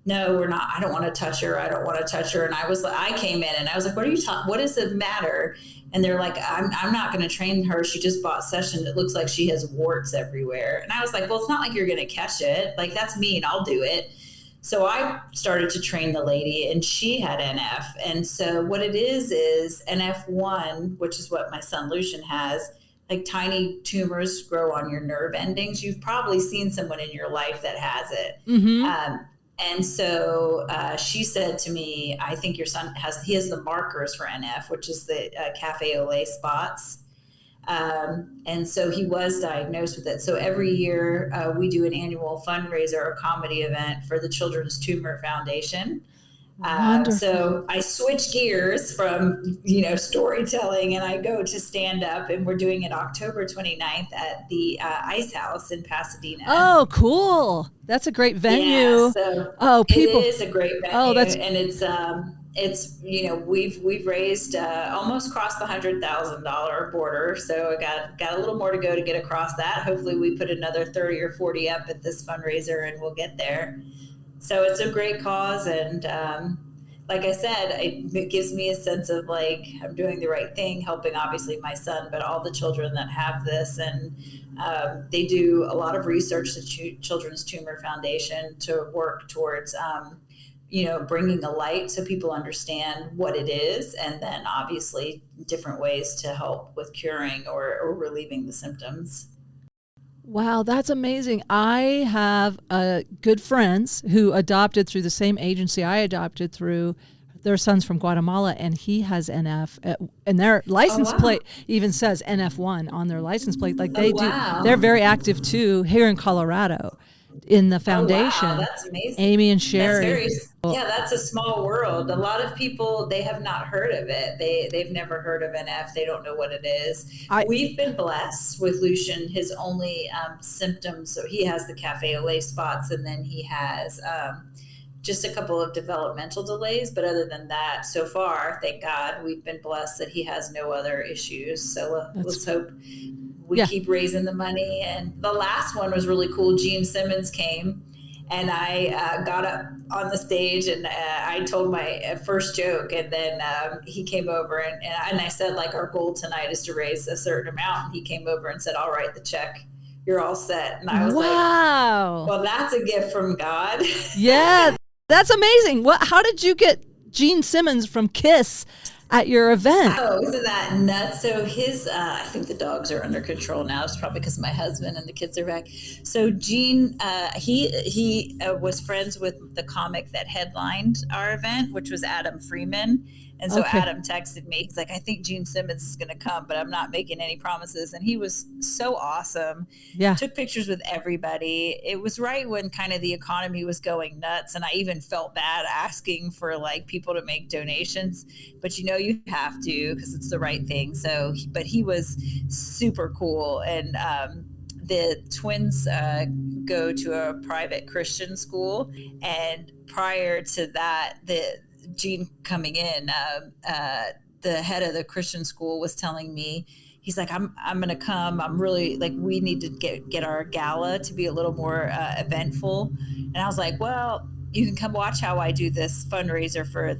no, we're not. I don't want to touch her. I don't want to touch her. And I came in and I was like, what are you talking? What is the matter? And they're like, I'm not going to train her. She just bought session. It looks like she has warts everywhere. And I was like, well, it's not like you're going to catch it. Like, that's mean. I'll do it. So I started to train the lady, and she had NF. And so what it is NF1, which is what my son Lucian has, like tiny tumors grow on your nerve endings. You've probably seen someone in your life that has it. Mm-hmm. And so she said to me, I think your son has the markers for NF, which is the cafe au lait spots. And so he was diagnosed with it. So every year we do an annual fundraiser or comedy event for the Children's Tumor Foundation. So I switch gears from, storytelling, and I go to stand up, and we're doing it October 29th at the Ice House in Pasadena. Oh, cool. That's a great venue. Yeah, it is a great venue. And we've raised almost crossed the $100,000 border. So I got a little more to go to get across that. Hopefully we put another 30 or 40 up at this fundraiser and we'll get there. So it's a great cause. And like I said, it gives me a sense of like, I'm doing the right thing, helping obviously my son, but all the children that have this. And they do a lot of research, the Children's Tumor Foundation, to work towards bringing a light so people understand what it is, and then obviously different ways to help with curing or relieving the symptoms. Wow, that's amazing. I have good friends who adopted through the same agency I adopted through. Their son's from Guatemala, and he has NF, and their license plate even says NF1 on their license plate. Like they do, they're very active too here in Colorado in the foundation. Oh, wow, that's amazing. Amy and Sherry. That's a small world. A lot of people, they have not heard of it. They've never heard of NF. They don't know what it is. We've been blessed with Lucian. His only symptoms, so he has the cafe au lait spots, and then he has just a couple of developmental delays. But other than that, so far, thank God, we've been blessed that he has no other issues. So let's hope we keep raising the money. And the last one was really cool. Gene Simmons came, and I got up on the stage, and I told my first joke, and then he came over, and I said, like, our goal tonight is to raise a certain amount. And he came over and said, I'll write the check. You're all set. And I was like, well, that's a gift from God. Yeah, that's amazing. How did you get Gene Simmons from KISS at your event. Oh, isn't that nuts? So his, I think the dogs are under control now. It's probably because my husband and the kids are back. So Gene, he was friends with the comic that headlined our event, which was Adam Freeman. And so Okay. Adam texted me. He's like, I think Gene Simmons is going to come, but I'm not making any promises. And he was so awesome. Yeah. Took pictures with everybody. It was right when kind of the economy was going nuts. And I even felt bad asking for like people to make donations, but you have to, because it's the right thing. So, but he was super cool. And, the twins go to a private Christian school. And prior to that, Gene coming in, the head of the Christian school was telling me, he's like, I'm going to come. I'm really like, we need to get our gala to be a little more eventful. And I was like, well, you can come watch how I do this fundraiser for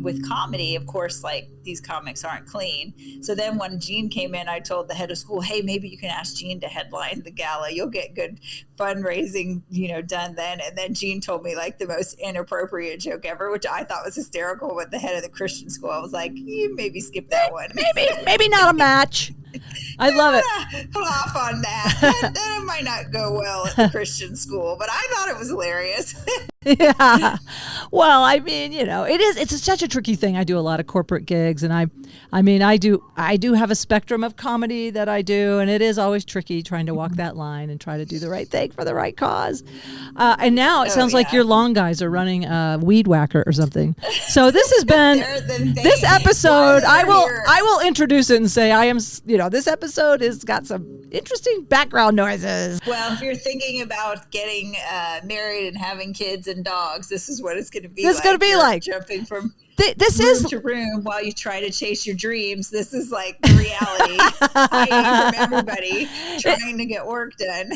with comedy. Of course, like these comics aren't clean. So then when Gene came in, I told the head of school, hey, maybe you can ask Gene to headline the gala. You'll get good fundraising, done then. And then Gene told me like the most inappropriate joke ever, which I thought was hysterical with the head of the Christian school. I was like, you maybe skip that one. Maybe not a match. I love it. Hold off on that. That might not go well at the Christian school, but I thought it was hilarious. Yeah. Well, I mean, it's such a tricky thing. I do a lot of corporate gigs, and I do have a spectrum of comedy that I do, and it is always tricky trying to walk that line and try to do the right thing for the right cause. And now it sounds like your long guys are running a weed whacker or something. So this has been this episode. I will introduce it and say I am. This episode has got some interesting background noises. Well, if you're thinking about getting married and having kids and dogs, this is what it's going to be. This is going to be like jumping from this room is to room while you try to chase your dreams. This is like the reality hiding from everybody trying to get work done.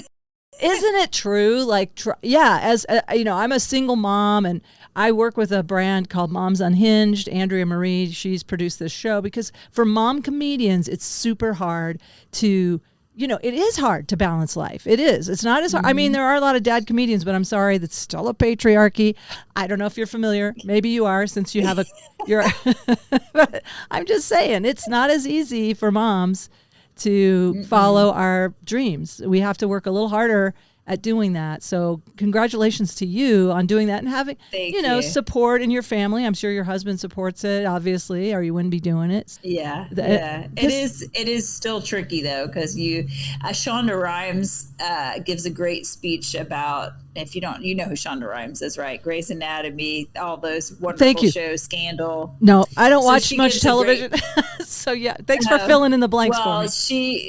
Isn't it true? Like, as I'm a single mom, and I work with a brand called Moms Unhinged. Andrea Marie, she's produced this show because for mom comedians, it's super hard to, it is hard to balance life. It is. It's not as hard. I mean, there are a lot of dad comedians, but I'm sorry, that's still a patriarchy. I don't know if you're familiar. Maybe you are, since you have but I'm just saying, it's not as easy for moms to follow our dreams. We have to work a little harder at doing that. So congratulations to you on doing that and having, you. support in your family. I'm sure your husband supports it, obviously, or you wouldn't be doing it. Yeah. It is still tricky though, because Shonda Rhimes gives a great speech about, if you don't, who Shonda Rhimes is, right? Grey's Anatomy, all those wonderful shows, Scandal. No, I don't watch much television. So yeah, thanks for filling in the blanks for me.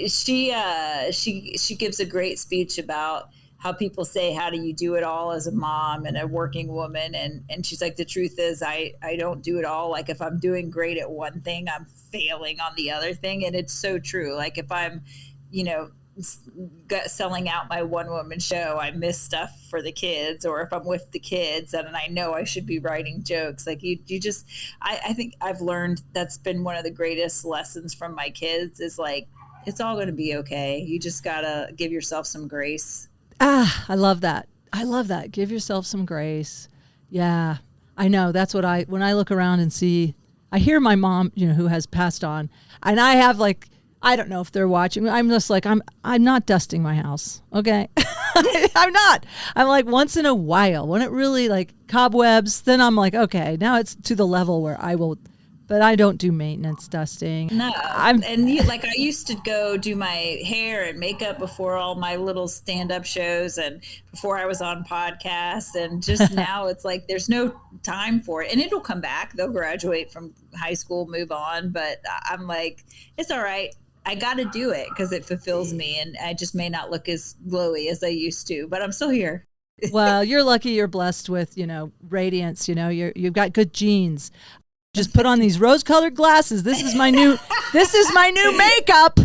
She gives a great speech about how people say, how do you do it all as a mom and a working woman? And she's like, the truth is I don't do it all. Like if I'm doing great at one thing, I'm failing on the other thing. And it's so true. Like if I'm, selling out my one woman show, I miss stuff for the kids, or if I'm with the kids and I know I should be writing jokes, like I think I've learned that's been one of the greatest lessons from my kids is like, it's all going to be okay. You just got to give yourself some grace. I love that. Give yourself some grace. Yeah, I know. That's what when I look around and see, I hear my mom, who has passed on, and I have like, I don't know if they're watching. I'm just like, I'm not dusting my house. Okay. I'm not. I'm like once in a while when it really like cobwebs, then I'm like, okay, now it's to the level where I will, but I don't do maintenance dusting. No. I used to go do my hair and makeup before all my little stand-up shows and before I was on podcasts. And just now it's like, there's no time for it. And it'll come back. They'll graduate from high school, move on. But I'm like, it's all right. I got to do it because it fulfills me. And I just may not look as glowy as I used to, but I'm still here. Well, you're lucky you're blessed with, radiance, you've got good genes. Just put on these rose-colored glasses. This is my new makeup.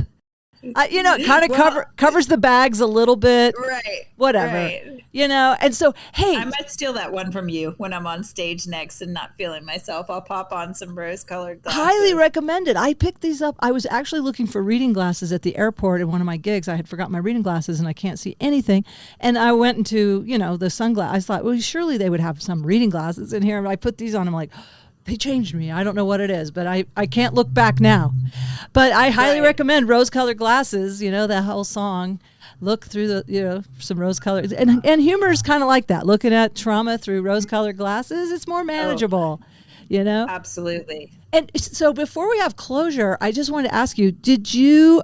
It kind of covers the bags a little bit. Right. Whatever. Right. And so, hey. I might steal that one from you when I'm on stage next and not feeling myself. I'll pop on some rose-colored glasses. Highly recommended. I picked these up. I was actually looking for reading glasses at the airport at one of my gigs. I had forgotten my reading glasses and I can't see anything. And I went into, the sunglasses. I thought, well, surely they would have some reading glasses in here. And I put these on. I'm like, they changed me. I don't know what it is, but I can't look back now. But I highly recommend Rose-Colored Glasses, that whole song. Look through some rose-colored, and humor is kind of like that. Looking at trauma through rose-colored glasses, it's more manageable, Absolutely. And so before we have closure, I just wanted to ask you, did you,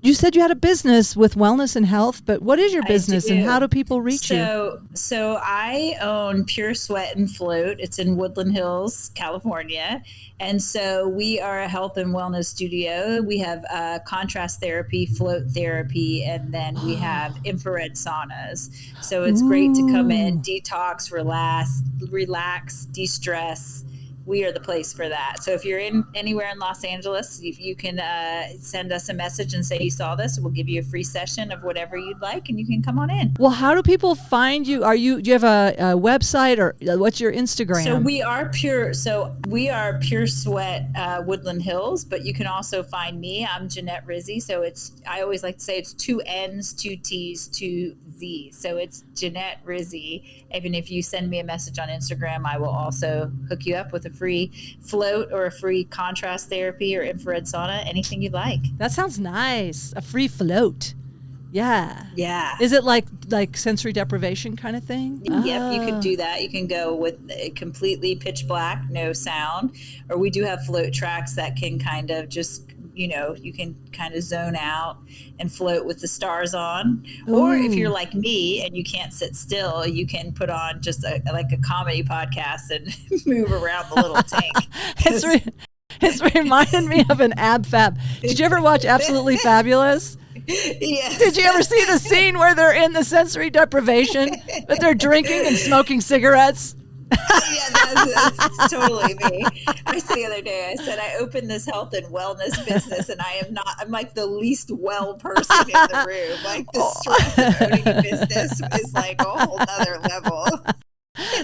you said you had a business with wellness and health, but what is your business and how do people reach you? So I own Pure Sweat and Float. It's in Woodland Hills, California. And so we are a health and wellness studio. We have contrast therapy, float therapy, and then we have infrared saunas. So it's great to come in, detox, relax, de-stress. We are the place for that. So if you're anywhere in Los Angeles, if you can send us a message and say you saw this, we'll give you a free session of whatever you'd like, and you can come on in. Well, how do people find you? Do you have a website, or what's your Instagram? So we are Pure Sweat Woodland Hills, but you can also find me. I'm Jeannette Rizzi. So I always like to say it's 2 N's, 2 T's, 2 Z's. So it's Jeannette Rizzi. Even if you send me a message on Instagram, I will also hook you up with a free float or a free contrast therapy or infrared sauna, anything you'd like. That sounds nice. A free float. Yeah. Yeah. Is it like sensory deprivation kind of thing? Yep, you could do that. You can go with completely pitch black, no sound, or we do have float tracks that can kind of just, you can kind of zone out and float with the stars on. Ooh. Or if you're like me and you can't sit still, you can put on just like a comedy podcast and move around the little tank. It's reminded me of an Ab Fab. Did you ever watch Absolutely Fabulous? Yes. Did you ever see the scene where they're in the sensory deprivation, but they're drinking and smoking cigarettes? Yeah, that's totally me. I said the other day, I said, I opened this health and wellness business and I'm like the least well person in the room. Like the stress of owning a business is like a whole nother level.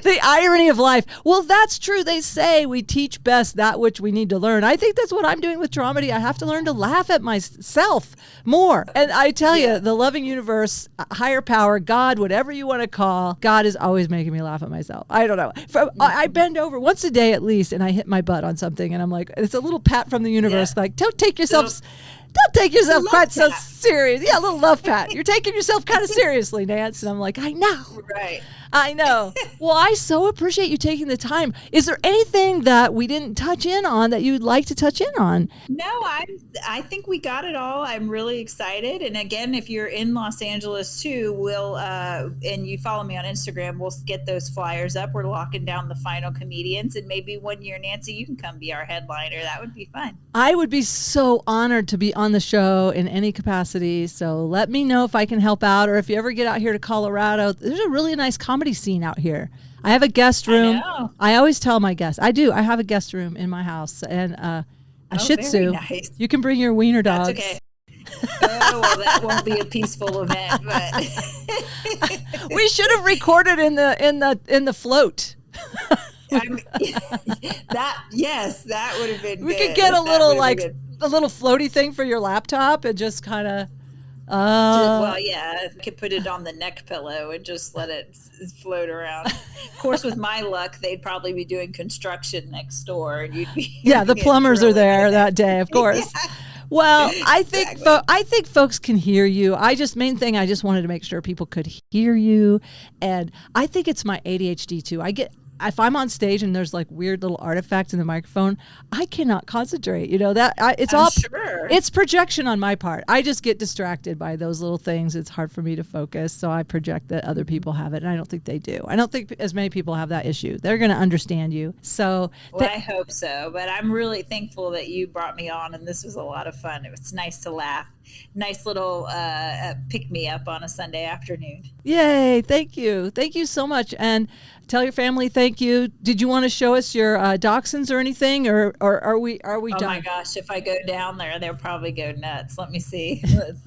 The irony of life. Well, that's true. They say we teach best that which we need to learn. I think that's what I'm doing with Dramedy. I have to learn to laugh at myself more. And I tell you, the loving universe, higher power, God, whatever you want to call, God is always making me laugh at myself. I don't know. I bend over once a day at least and I hit my butt on something and I'm like, it's a little pat from the universe. Like, don't take yourself quite so serious. Yeah, a little love pat. You're taking yourself kind of seriously, Nance. And I'm like, I know. Right. I know. Well, I so appreciate you taking the time. Is there anything that we didn't touch in on that you'd like to touch in on? No, I think we got it all. I'm really excited. And again, if you're in Los Angeles too, we'll and you follow me on Instagram, we'll get those flyers up. We're locking down the final comedians, and maybe one year, Nancy, you can come be our headliner. That would be fun. I would be so honored to be on the show in any capacity. So let me know if I can help out, or if you ever get out here to Colorado, there's a really nice comedy scene out here. I have a guest room. I always tell my guests, I have a guest room in my house, and a Shih Tzu. Nice. You can bring your wiener dogs. That's okay. Oh, well, that won't be a peaceful event, but we should have recorded in the float. that would have been. We good. could get a little a little floaty thing for your laptop and just kind of. Well, yeah, I could put it on the neck pillow and just let it float around. Of course, with my luck, they'd probably be doing construction next door, and you'd be. Yeah, the plumbers are there that day, of course. Yeah. Well, I think I think folks can hear you. I just wanted to make sure people could hear you, and I think it's my ADHD too. If I'm on stage and there's like weird little artifacts in the microphone, I cannot concentrate. It's projection on my part. I just get distracted by those little things. It's hard for me to focus. So I project that other people have it. And I don't think they do. I don't think as many people have that issue. They're going to understand you. So I hope so. But I'm really thankful that you brought me on, and this was a lot of fun. It was nice to laugh. Nice little pick me up on a Sunday afternoon. Yay. Thank you. Thank you so much. And tell your family thank you. Did you want to show us your dachshunds or anything, or are we done? Oh my gosh, if I go down there, they'll probably go nuts. Let me see.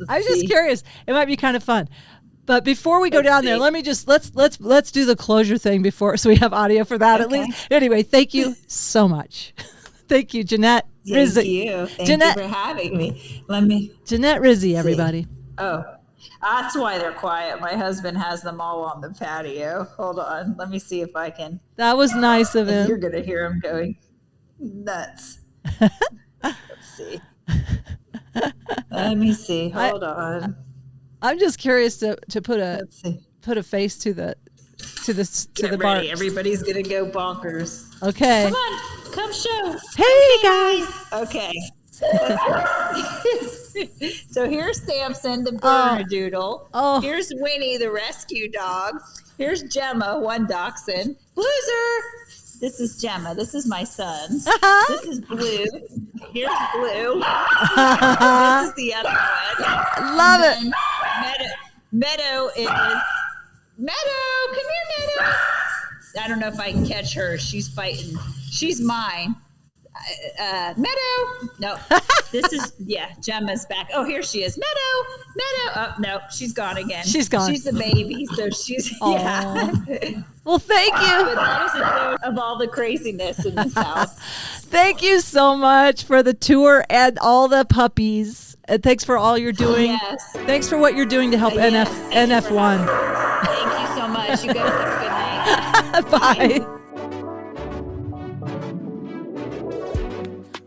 I was just curious. It might be kind of fun. But before we go down there, let's do the closure thing before, so we have audio for that at least. Anyway, thank you so much. Thank you, Jeannette Rizzi. Thank you. Thank you for having me. Jeannette Rizzi, everybody. Oh, that's why they're quiet. My husband has them all on the patio. Hold on. Let me see if I can. That was nice of him. You're going to hear him going. Nuts. Let's see. Let me see. Hold on. I'm just curious to put Let's see. face to the Get bark. ready. Everybody's gonna go bonkers. Okay. Come on, come show. Hey guys. Okay. So here's Samson, the Bernedoodle. Oh. Here's Winnie, the rescue dog. Here's Gemma, one dachshund. Blueser. This is Gemma. This is my son. This is Blue. Here's Blue. This is the other one. Love it. Meadow is Meadow. Come here, Meadow. I don't know if I can catch her. She's fighting. She's mine. Meadow. No, this is, Gemma's back. Oh, here she is. Meadow. Oh, no, she's gone again. She's gone. She's the baby, so she's, yeah. Well, thank you. But that is a joke of all the craziness in this house. Thank you so much for the tour and all the puppies. And thanks for all you're doing. Yes. Thanks for what you're doing to help Yes, NF1. Thank you so much. You guys have a good night. Bye.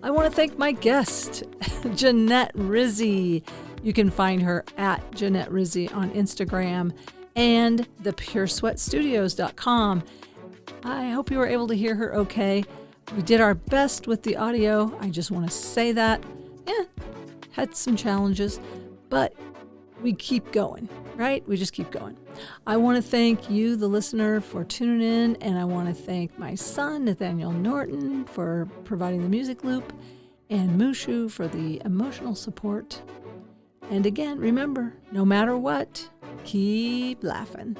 I want to thank my guest, Jeannette Rizzi. You can find her at Jeannette Rizzi on Instagram and thepuresweatstudios.com. I hope you were able to hear her okay. We did our best with the audio. I just want to say that. Had some challenges, but we keep going, right? We just keep going. I want to thank you, the listener, for tuning in, and I want to thank my son, Nathaniel Norton, for providing the music loop, and Mushu for the emotional support. And again, remember, no matter what, keep laughing.